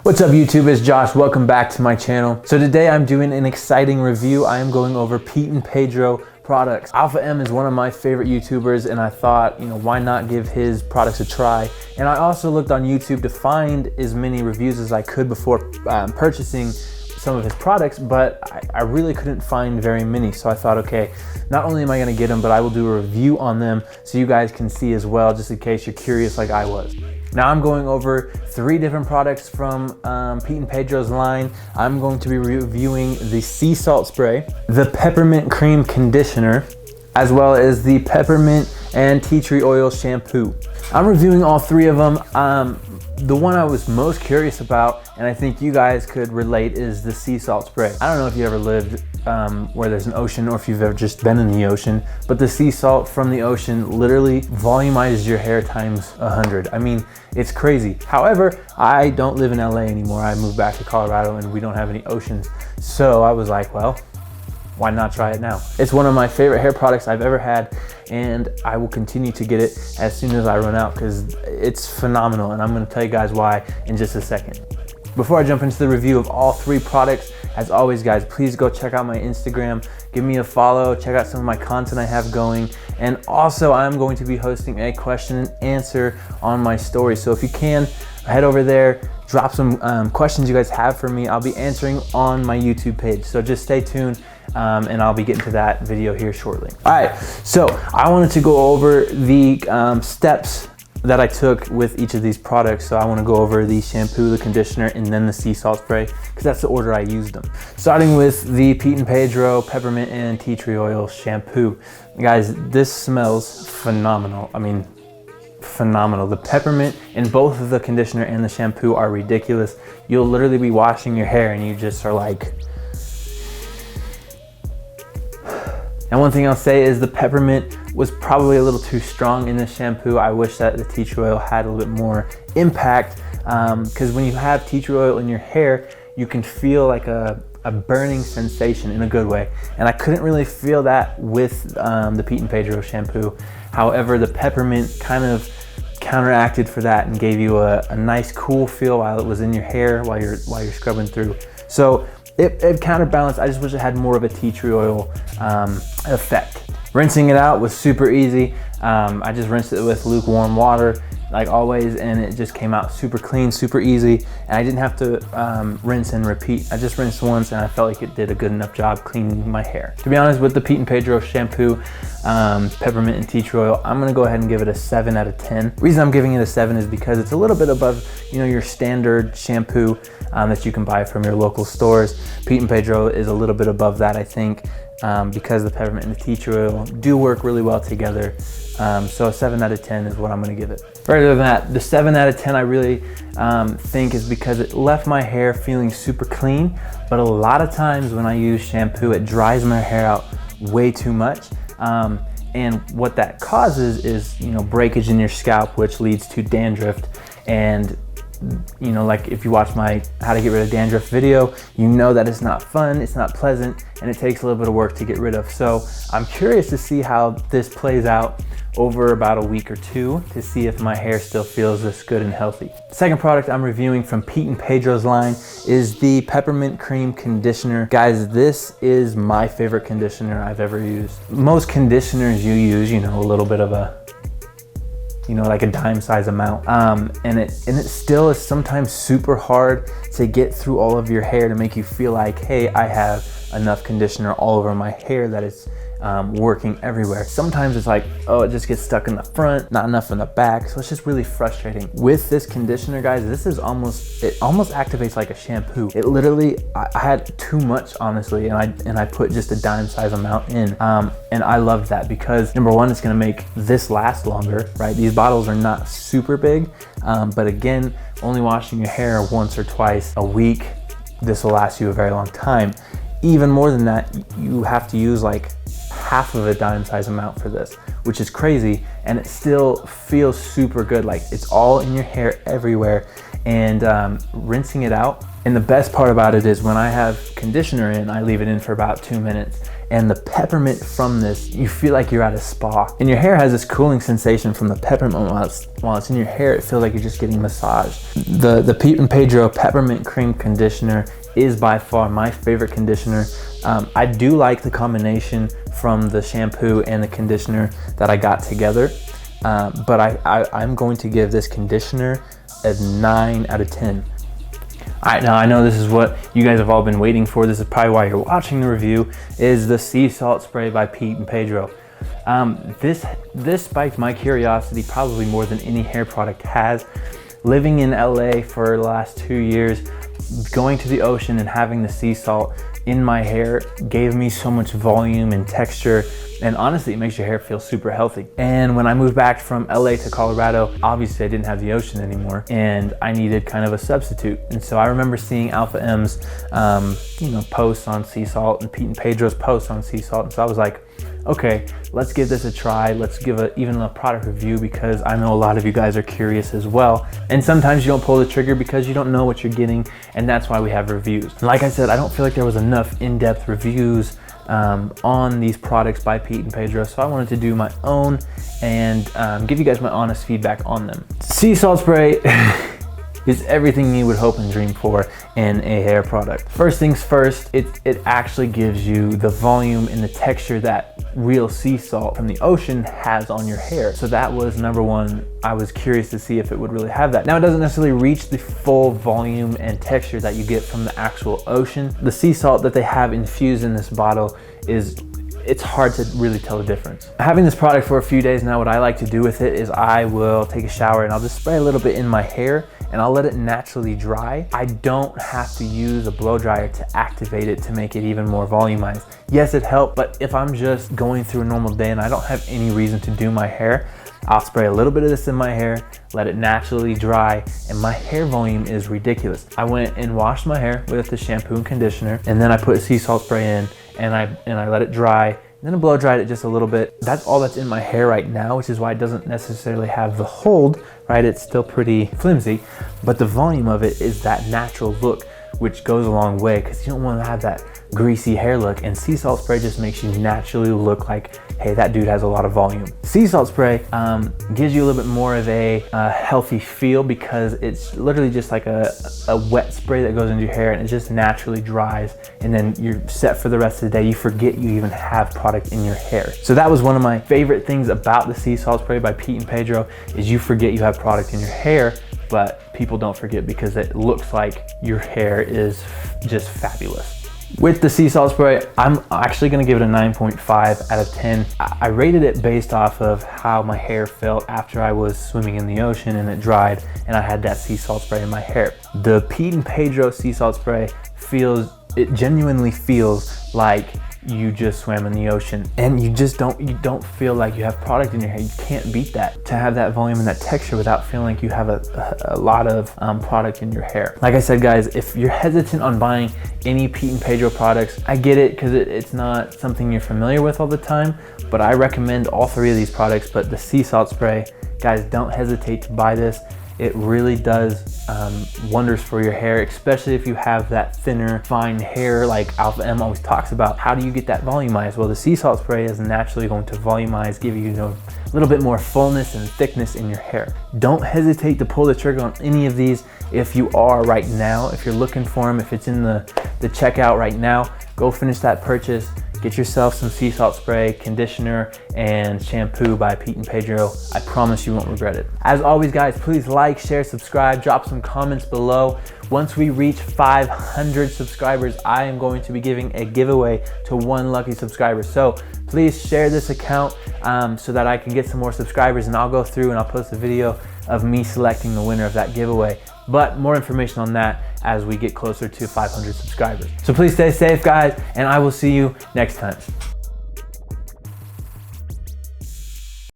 What's up YouTube, it's Josh. Welcome back to my channel. So today I'm doing an exciting review. I am going over Pete and Pedro products. Alpha M is one of my favorite YouTubers and I thought, why not give his products a try? And I also looked on YouTube to find as many reviews as I could before purchasing some of his products, but I really couldn't find very many. So I thought, okay, not only am I gonna get them, but I will do a review on them so you guys can see as well, just in case you're curious like I was. Now I'm going over 3 different products from Pete and Pedro's line. I'm going to be reviewing the sea salt spray, the peppermint cream conditioner, as well as the peppermint and tea tree oil shampoo. I'm reviewing all 3 of them. The one I was most curious about, and I think you guys could relate, is the sea salt spray. I don't know if you ever lived where there's an ocean or if you've ever just been in the ocean, but the sea salt from the ocean literally volumizes your hair times 100. I mean, it's crazy. However, I don't live in LA anymore. I moved back to Colorado and we don't have any oceans. So I was like, well, why not try it now? It's one of my favorite hair products I've ever had, and I will continue to get it as soon as I run out because it's phenomenal, and I'm gonna tell you guys why in just a second. Before I jump into the review of all 3 products, as always guys, please go check out my Instagram, give me a follow, check out some of my content I have going, and also I'm going to be hosting a question and answer on my story. So if you can, head over there, drop some questions you guys have for me. I'll be answering on my YouTube page, so just stay tuned. And I'll be getting to that video here shortly. All right, so I wanted to go over the steps that I took with each of these products. So I want to go over the shampoo, the conditioner, and then the sea salt spray, because that's the order I used them. Starting with the Pete and Pedro peppermint and tea tree oil shampoo. Guys, this smells phenomenal. I mean, phenomenal. The peppermint in both of the conditioner and the shampoo are ridiculous. You'll literally be washing your hair and you just are like, and one thing I'll say is the peppermint was probably a little too strong in the shampoo. I wish that the tea tree oil had a little bit more impact, because when you have tea tree oil in your hair, you can feel like a burning sensation in a good way. And I couldn't really feel that with the Pete and Pedro shampoo. However, the peppermint kind of counteracted for that and gave you a nice cool feel while it was in your hair, while you're scrubbing through. So it counterbalanced. I just wish it had more of a tea tree oil effect. Rinsing it out was super easy. I just rinsed it with lukewarm water, like always, and it just came out super clean, super easy. And I didn't have to rinse and repeat. I just rinsed once and I felt like it did a good enough job cleaning my hair. To be honest, with the Pete and Pedro shampoo, peppermint and tea tree oil, I'm gonna go ahead and give it a 7 out of 10. The reason I'm giving it a 7 is because it's a little bit above, your standard shampoo that you can buy from your local stores. Pete and Pedro is a little bit above that, I think, because the peppermint and the tea tree oil do work really well together. So a 7 out of 10 is what I'm gonna give it. Further than that, the 7 out of 10 I really think is because it left my hair feeling super clean, but a lot of times when I use shampoo, it dries my hair out way too much. And what that causes is, breakage in your scalp, which leads to dandruff. And like if you watch my how to get rid of dandruff video, that it's not fun, it's not pleasant, and it takes a little bit of work to get rid of. So I'm curious to see how this plays out over about a week or 2 to see if my hair still feels this good and healthy. The second product I'm reviewing from Pete and Pedro's line is the peppermint cream conditioner. Guys, this is my favorite conditioner I've ever used. Most conditioners you use, a little bit of a like a dime size amount. And it still is sometimes super hard to get through all of your hair to make you feel like, hey, I have enough conditioner all over my hair that it's working everywhere. Sometimes it's like, oh, it just gets stuck in the front, not enough in the back. So it's just really frustrating. With this conditioner, guys, it almost activates like a shampoo. It literally, I had too much, honestly, and I put just a dime size amount in. And I loved that because number one, it's gonna make this last longer, right? These bottles are not super big, but again, only washing your hair once or twice a week, this will last you a very long time. Even more than that, you have to use like half of a dime size amount for this, which is crazy, and it still feels super good. Like it's all in your hair everywhere, and rinsing it out And the best part about it is when I have conditioner in, I leave it in for about 2 minutes. And the peppermint from this, you feel like you're at a spa. And your hair has this cooling sensation from the peppermint. While it's in your hair, it feels like you're just getting massaged. The Pedro Peppermint Cream Conditioner is by far my favorite conditioner. I do like the combination from the shampoo and the conditioner that I got together. But I'm going to give this conditioner a 9 out of 10. All right, now I know this is what you guys have all been waiting for. This is probably why you're watching the review, is the sea salt spray by Pete and Pedro. This spiked my curiosity probably more than any hair product has. Living in LA for the last 2 years, going to the ocean and having the sea salt in my hair gave me so much volume and texture, and honestly it makes your hair feel super healthy. And when I moved back from LA to Colorado, obviously I didn't have the ocean anymore and I needed kind of a substitute. And so I remember seeing Alpha M's posts on sea salt and Pete and Pedro's posts on sea salt, and so I was like, okay, let's give this a try. Let's give even a product review, because I know a lot of you guys are curious as well. And sometimes you don't pull the trigger because you don't know what you're getting, and that's why we have reviews. And like I said, I don't feel like there was enough in-depth reviews on these products by Pete and Pedro, so I wanted to do my own and give you guys my honest feedback on them. Sea salt spray is everything you would hope and dream for in a hair product. First things first, it actually gives you the volume and the texture that real sea salt from the ocean has on your hair. So that was number one. I was curious to see if it would really have that. Now, it doesn't necessarily reach the full volume and texture that you get from the actual ocean. The sea salt that they have infused in this bottle it's hard to really tell the difference. Having this product for a few days now, what I like to do with it is I will take a shower and I'll just spray a little bit in my hair and I'll let it naturally dry. I don't have to use a blow dryer to activate it to make it even more volumized. Yes, it helped, but if I'm just going through a normal day and I don't have any reason to do my hair, I'll spray a little bit of this in my hair, let it naturally dry, and my hair volume is ridiculous. I went and washed my hair with the shampoo and conditioner, and then I put sea salt spray in, and I let it dry, and then I blow dried it just a little bit. That's all that's in my hair right now, which is why it doesn't necessarily have the hold, right? It's still pretty flimsy, but the volume of it is that natural look, which goes a long way, because you don't want to have that greasy hair look, and sea salt spray just makes you naturally look like, hey, that dude has a lot of volume. Sea salt spray gives you a little bit more of a healthy feel, because it's literally just like a wet spray that goes into your hair and it just naturally dries, and then you're set for the rest of the day. You forget you even have product in your hair. So that was one of my favorite things about the sea salt spray by Pete and Pedro, is you forget you have product in your hair, but people don't forget because it looks like your hair is just fabulous. With the sea salt spray, I'm actually gonna give it a 9.5 out of 10. I rated it based off of how my hair felt after I was swimming in the ocean and it dried and I had that sea salt spray in my hair. The Pete and Pedro sea salt spray it genuinely feels like you just swam in the ocean, and you don't feel like you have product in your hair. You can't beat that, to have that volume and that texture without feeling like you have a lot of product in your hair. Like I said, guys, if you're hesitant on buying any Pete and Pedro products, I get it, because it's not something you're familiar with all the time, but I recommend all three of these products. But the sea salt spray, guys, don't hesitate to buy this. It really does wonders for your hair, especially if you have that thinner, fine hair like Alpha M always talks about. How do you get that volumized? Well, the sea salt spray is naturally going to volumize, give you a little bit more fullness and thickness in your hair. Don't hesitate to pull the trigger on any of these if you are right now. If you're looking for them, if it's in the checkout right now, go finish that purchase. Get yourself some sea salt spray, conditioner, and shampoo by Pete and Pedro. I promise you won't regret it. As always, guys, please like, share, subscribe, drop some comments below. Once we reach 500 subscribers, I am going to be giving a giveaway to one lucky subscriber. So please share this account so that I can get some more subscribers, and I'll go through and I'll post a video of me selecting the winner of that giveaway. But more information on that as we get closer to 500 subscribers. So please stay safe, guys, and I will see you next time.